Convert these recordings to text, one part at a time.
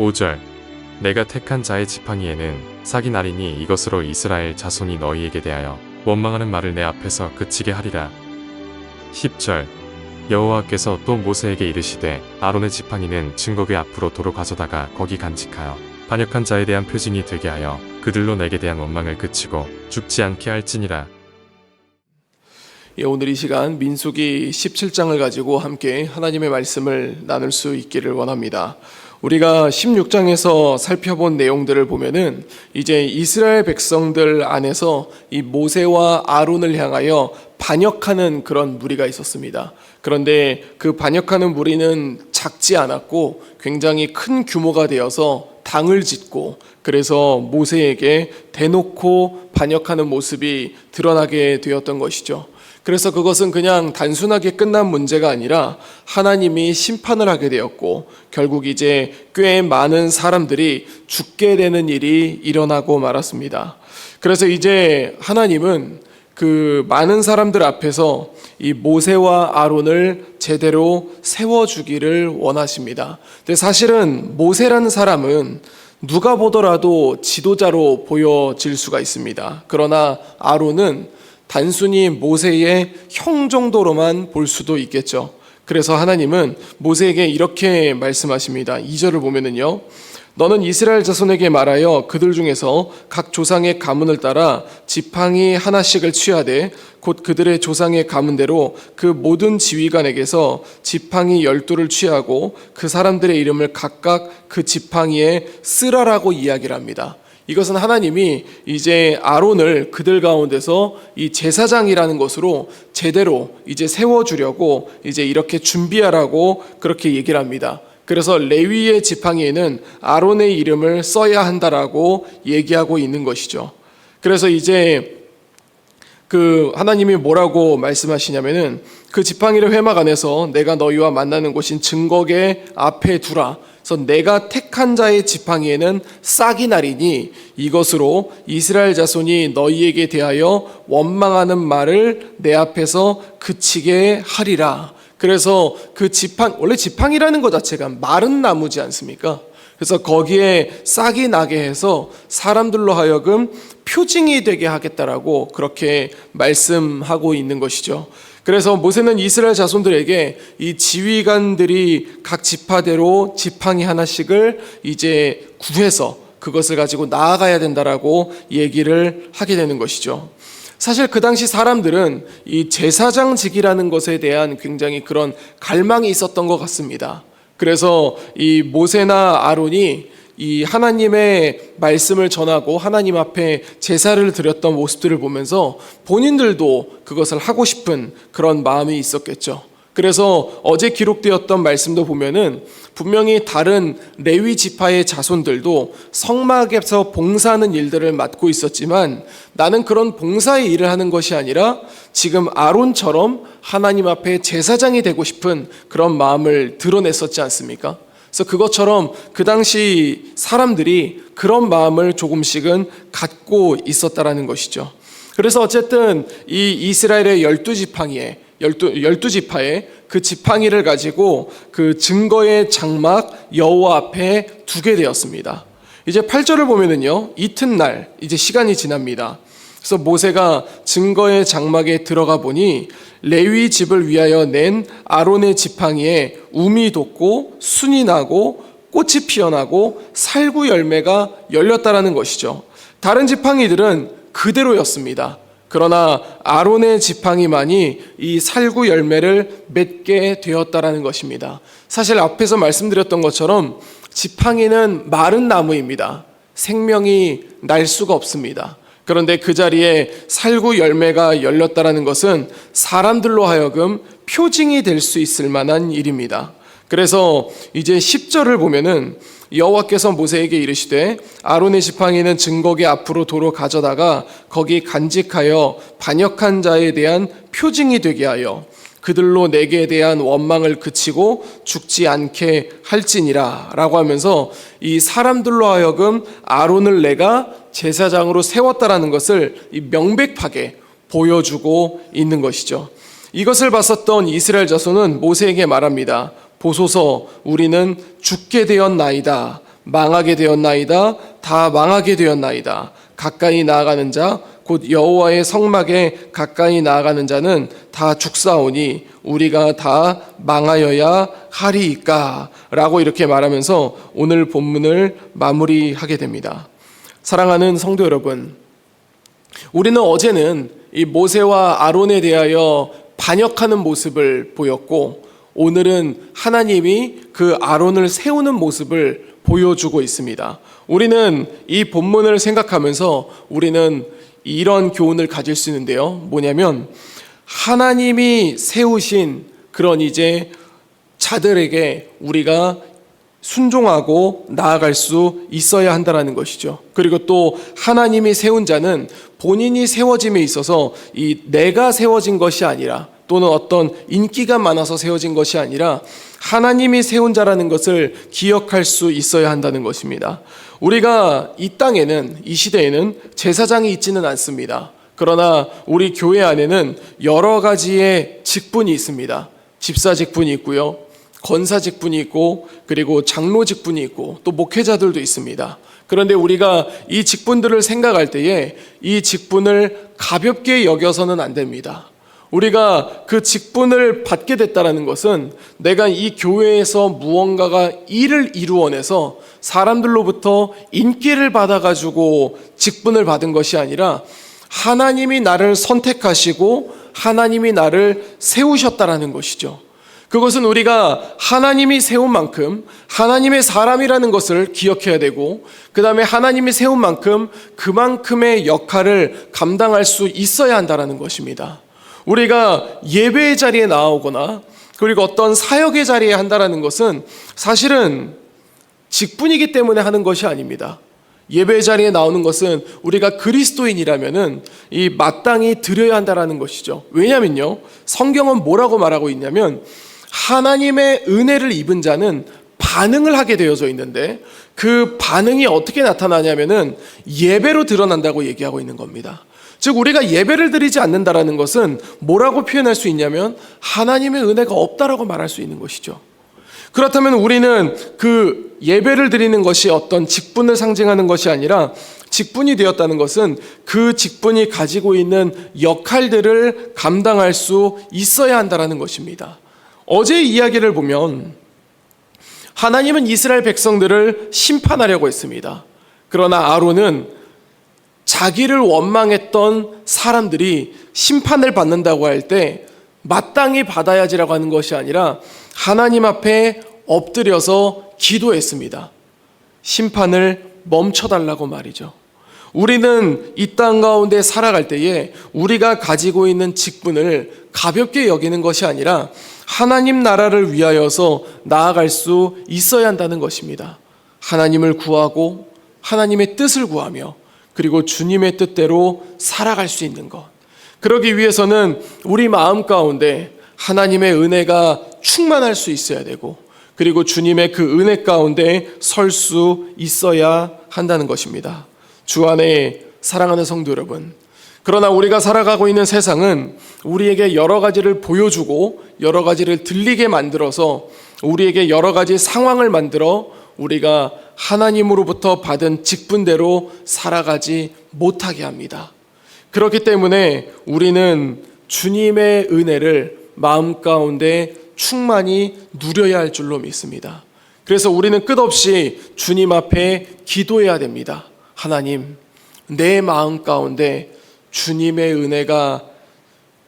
5절 내가 택한 자의 지팡이에는 싹이 나리니 이것으로 이스라엘 자손이 너희에게 대하여 원망하는 말을 내 앞에서 그치게 하리라. 10절 여호와께서 또 모세에게 이르시되 아론의 지팡이는 증거궤 앞으로 도로 가져다가 거기 간직하여 반역한 자에 대한 표징이 되게 하여 그들로 내게 대한 원망을 그치고 죽지 않게 할지니라. 오늘 이 시간 민수기 17장을 가지고 함께 하나님의 말씀을 나눌 수 있기를 원합니다. 우리가 16장에서 살펴본 내용들을 보면은 이제 이스라엘 백성들 안에서 이 모세와 아론을 향하여 반역하는 그런 무리가 있었습니다. 그런데 그 반역하는 무리는 작지 않았고 굉장히 큰 규모가 되어서 당을 짓고 그래서 모세에게 대놓고 반역하는 모습이 드러나게 되었던 것이죠. 그래서 그것은 그냥 단순하게 끝난 문제가 아니라 하나님이 심판을 하게 되었고 결국 이제 꽤 많은 사람들이 죽게 되는 일이 일어나고 말았습니다. 그래서 이제 하나님은 그 많은 사람들 앞에서 이 모세와 아론을 제대로 세워주기를 원하십니다. 근데 사실은 모세라는 사람은 누가 보더라도 지도자로 보여질 수가 있습니다. 그러나 아론은 단순히 모세의 형 정도로만 볼 수도 있겠죠. 그래서 하나님은 모세에게 이렇게 말씀하십니다. 2절을 보면은요. 너는 이스라엘 자손에게 말하여 그들 중에서 각 조상의 가문을 따라 지팡이 하나씩을 취하되 곧 그들의 조상의 가문대로 그 모든 지휘관에게서 지팡이 12를 취하고 그 사람들의 이름을 각각 그 지팡이에 쓰라라고 이야기를 합니다. 이것은 하나님이 이제 아론을 그들 가운데서 이 제사장이라는 것으로 제대로 이제 세워주려고 이제 이렇게 준비하라고 그렇게 얘기를 합니다. 그래서 레위의 지팡이에는 아론의 이름을 써야 한다라고 얘기하고 있는 것이죠. 그래서 이제 그 하나님이 뭐라고 말씀하시냐면은 그 지팡이를 회막 안에서 내가 너희와 만나는 곳인 증거궤 앞에 두라. 그래서 내가 택한 자의 지팡이에는 싹이 나리니 이것으로 이스라엘 자손이 너희에게 대하여 원망하는 말을 내 앞에서 그치게 하리라. 그래서 그 원래 지팡이라는 것 자체가 마른 나무지 않습니까? 그래서 거기에 싹이 나게 해서 사람들로 하여금 표징이 되게 하겠다라고 그렇게 말씀하고 있는 것이죠. 그래서 모세는 이스라엘 자손들에게 이 지휘관들이 각 지파대로 지팡이 하나씩을 이제 구해서 그것을 가지고 나아가야 된다라고 얘기를 하게 되는 것이죠. 사실 그 당시 사람들은 이 제사장직이라는 것에 대한 굉장히 그런 갈망이 있었던 것 같습니다. 그래서 이 모세나 아론이 이 하나님의 말씀을 전하고 하나님 앞에 제사를 드렸던 모습들을 보면서 본인들도 그것을 하고 싶은 그런 마음이 있었겠죠. 그래서 어제 기록되었던 말씀도 보면은 분명히 다른 레위 지파의 자손들도 성막에서 봉사하는 일들을 맡고 있었지만 나는 그런 봉사의 일을 하는 것이 아니라 지금 아론처럼 하나님 앞에 제사장이 되고 싶은 그런 마음을 드러냈었지 않습니까? 그래서 그것처럼 그 당시 사람들이 그런 마음을 조금씩은 갖고 있었다라는 것이죠. 그래서 어쨌든 이 이스라엘의 12지팡이에 12지파에 그 지팡이를 가지고 그 증거의 장막 여호와 앞에 두게 되었습니다. 이제 8절을 보면은요, 이튿날 이제 시간이 지납니다. 그래서 모세가 증거의 장막에 들어가 보니 레위 집을 위하여 낸 아론의 지팡이에 움이 돋고 순이 나고 꽃이 피어나고 살구 열매가 열렸다라는 것이죠. 다른 지팡이들은 그대로였습니다. 그러나 아론의 지팡이만이 이 살구 열매를 맺게 되었다라는 것입니다. 사실 앞에서 말씀드렸던 것처럼 지팡이는 마른 나무입니다. 생명이 날 수가 없습니다. 그런데 그 자리에 살구 열매가 열렸다라는 것은 사람들로 하여금 표징이 될 수 있을 만한 일입니다. 그래서 이제 10절을 보면은 여호와께서 모세에게 이르시되 아론의 지팡이는 증거궤 앞으로 도로 가져다가 거기 간직하여 반역한 자에 대한 표징이 되게 하여 그들로 내게 대한 원망을 그치고 죽지 않게 할지니라 라고 하면서 이 사람들로 하여금 아론을 내가 제사장으로 세웠다라는 것을 명백하게 보여주고 있는 것이죠. 이것을 봤었던 이스라엘 자손은 모세에게 말합니다. 보소서 우리는 죽게 되었나이다. 망하게 되었나이다. 다 망하게 되었나이다. 가까이 나아가는 자 곧 여호와의 성막에 가까이 나아가는 자는 다 죽사오니 우리가 다 망하여야 하리이까 라고 이렇게 말하면서 오늘 본문을 마무리하게 됩니다. 사랑하는 성도 여러분, 우리는 어제는 이 모세와 아론에 대하여 반역하는 모습을 보였고, 오늘은 하나님이 그 아론을 세우는 모습을 보여주고 있습니다. 우리는 이 본문을 생각하면서 우리는 이런 교훈을 가질 수 있는데요. 뭐냐면 하나님이 세우신 그런 이제 자들에게 우리가 순종하고 나아갈 수 있어야 한다는 것이죠. 그리고 또 하나님이 세운 자는 본인이 세워짐에 있어서 이 내가 세워진 것이 아니라 또는 어떤 인기가 많아서 세워진 것이 아니라 하나님이 세운 자라는 것을 기억할 수 있어야 한다는 것입니다. 우리가 이 땅에는, 이 시대에는 제사장이 있지는 않습니다. 그러나 우리 교회 안에는 여러 가지의 직분이 있습니다. 집사 직분이 있고요, 권사 직분이 있고, 그리고 장로 직분이 있고, 또 목회자들도 있습니다. 그런데 우리가 이 직분들을 생각할 때에 이 직분을 가볍게 여겨서는 안 됩니다. 우리가 그 직분을 받게 됐다는 것은 내가 이 교회에서 무언가가 일을 이루어내서 사람들로부터 인기를 받아가지고 직분을 받은 것이 아니라 하나님이 나를 선택하시고 하나님이 나를 세우셨다라는 것이죠. 그것은 우리가 하나님이 세운 만큼 하나님의 사람이라는 것을 기억해야 되고, 그 다음에 하나님이 세운 만큼 그만큼의 역할을 감당할 수 있어야 한다는 것입니다. 우리가 예배의 자리에 나오거나 그리고 어떤 사역의 자리에 한다는 것은 사실은 직분이기 때문에 하는 것이 아닙니다. 예배의 자리에 나오는 것은 우리가 그리스도인이라면은 이 마땅히 드려야 한다는 것이죠. 왜냐면요, 성경은 뭐라고 말하고 있냐면 하나님의 은혜를 입은 자는 반응을 하게 되어져 있는데, 그 반응이 어떻게 나타나냐면은 예배로 드러난다고 얘기하고 있는 겁니다. 즉 우리가 예배를 드리지 않는다라는 것은 뭐라고 표현할 수 있냐면 하나님의 은혜가 없다라고 말할 수 있는 것이죠. 그렇다면 우리는 그 예배를 드리는 것이 어떤 직분을 상징하는 것이 아니라, 직분이 되었다는 것은 그 직분이 가지고 있는 역할들을 감당할 수 있어야 한다는 것입니다. 어제의 이야기를 보면 하나님은 이스라엘 백성들을 심판하려고 했습니다. 그러나 아론은 자기를 원망했던 사람들이 심판을 받는다고 할 때 마땅히 받아야지라고 하는 것이 아니라 하나님 앞에 엎드려서 기도했습니다. 심판을 멈춰달라고 말이죠. 우리는 이 땅 가운데 살아갈 때에 우리가 가지고 있는 직분을 가볍게 여기는 것이 아니라 하나님 나라를 위하여서 나아갈 수 있어야 한다는 것입니다. 하나님을 구하고 하나님의 뜻을 구하며 그리고 주님의 뜻대로 살아갈 수 있는 것, 그러기 위해서는 우리 마음 가운데 하나님의 은혜가 충만할 수 있어야 되고, 그리고 주님의 그 은혜 가운데 설 수 있어야 한다는 것입니다. 주 안에 사랑하는 성도 여러분, 그러나 우리가 살아가고 있는 세상은 우리에게 여러 가지를 보여주고 여러 가지를 들리게 만들어서 우리에게 여러 가지 상황을 만들어 우리가 하나님으로부터 받은 직분대로 살아가지 못하게 합니다. 그렇기 때문에 우리는 주님의 은혜를 마음 가운데 충만히 누려야 할 줄로 믿습니다. 그래서 우리는 끝없이 주님 앞에 기도해야 됩니다. 하나님, 내 마음 가운데 주님의 은혜가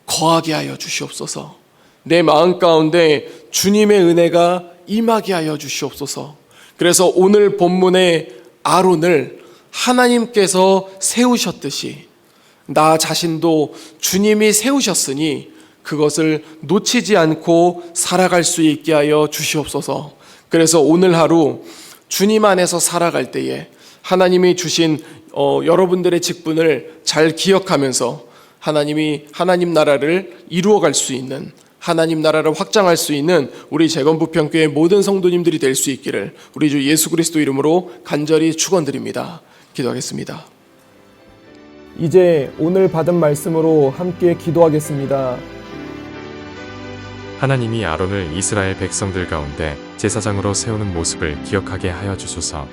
거하게 하여 주시옵소서. 내 마음 가운데 주님의 은혜가 임하게 하여 주시옵소서. 그래서 오늘 본문의 아론을 하나님께서 세우셨듯이 나 자신도 주님이 세우셨으니 그것을 놓치지 않고 살아갈 수 있게 하여 주시옵소서. 그래서 오늘 하루 주님 안에서 살아갈 때에 하나님이 주신 여러분들의 직분을 잘 기억하면서 하나님이 하나님 나라를 이루어갈 수 있는, 하나님 나라를 확장할 수 있는 우리 재건부평교회 모든 성도님들이 될 수 있기를 우리 주 예수 그리스도 이름으로 간절히 축원드립니다. 기도하겠습니다. 이제 오늘 받은 말씀으로 함께 기도하겠습니다. 하나님이 아론을 이스라엘 백성들 가운데 제사장으로 세우는 모습을 기억하게 하여 주소서.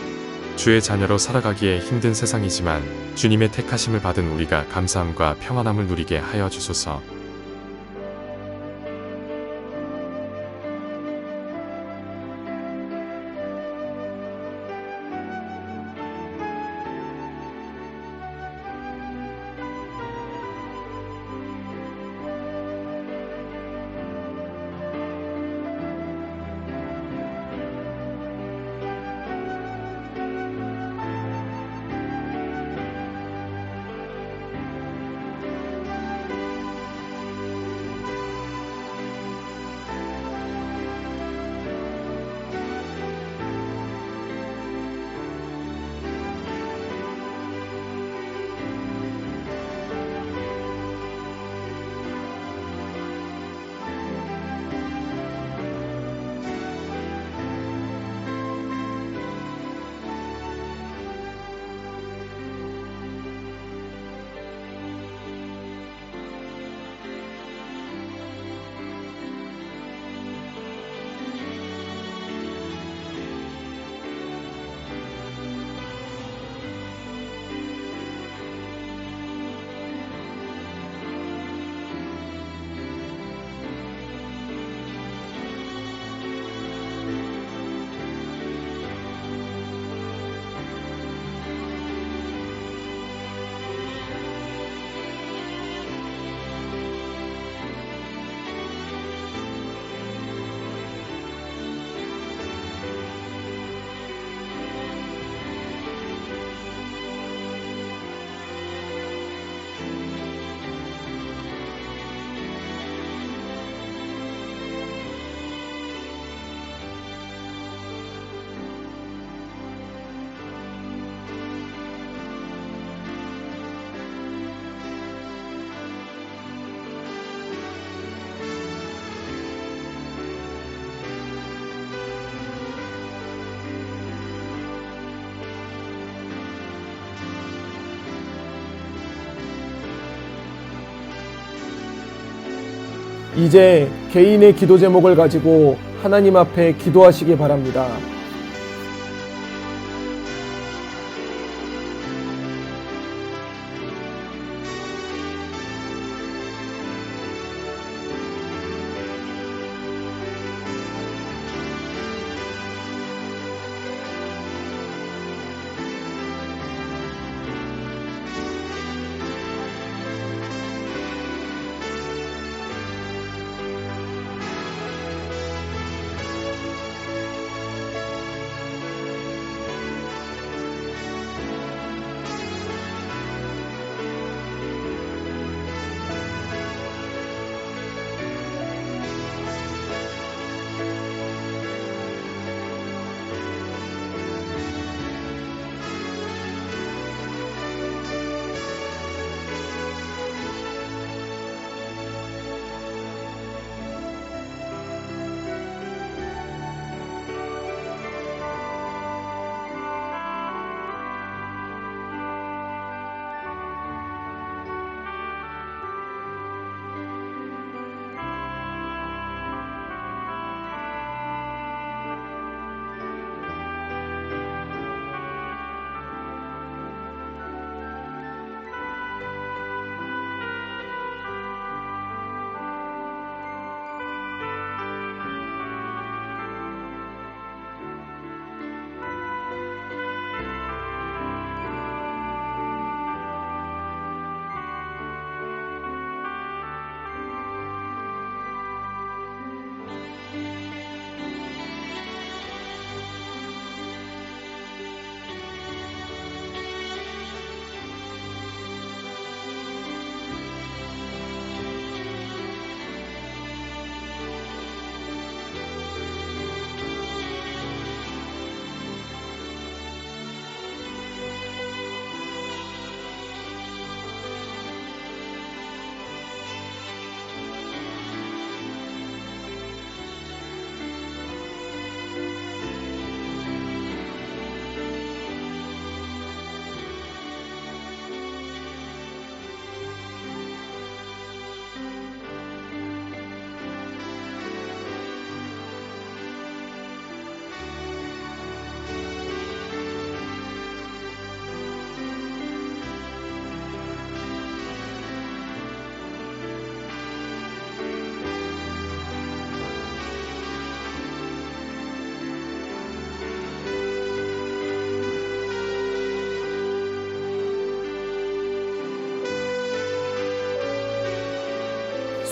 주의 자녀로 살아가기에 힘든 세상이지만 주님의 택하심을 받은 우리가 감사함과 평안함을 누리게 하여 주소서. 이제 개인의 기도 제목을 가지고 하나님 앞에 기도하시기 바랍니다.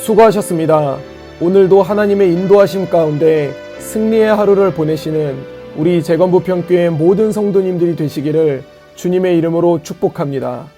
수고하셨습니다. 오늘도 하나님의 인도하심 가운데 승리의 하루를 보내시는 우리 재건부평교회 모든 성도님들이 되시기를 주님의 이름으로 축복합니다.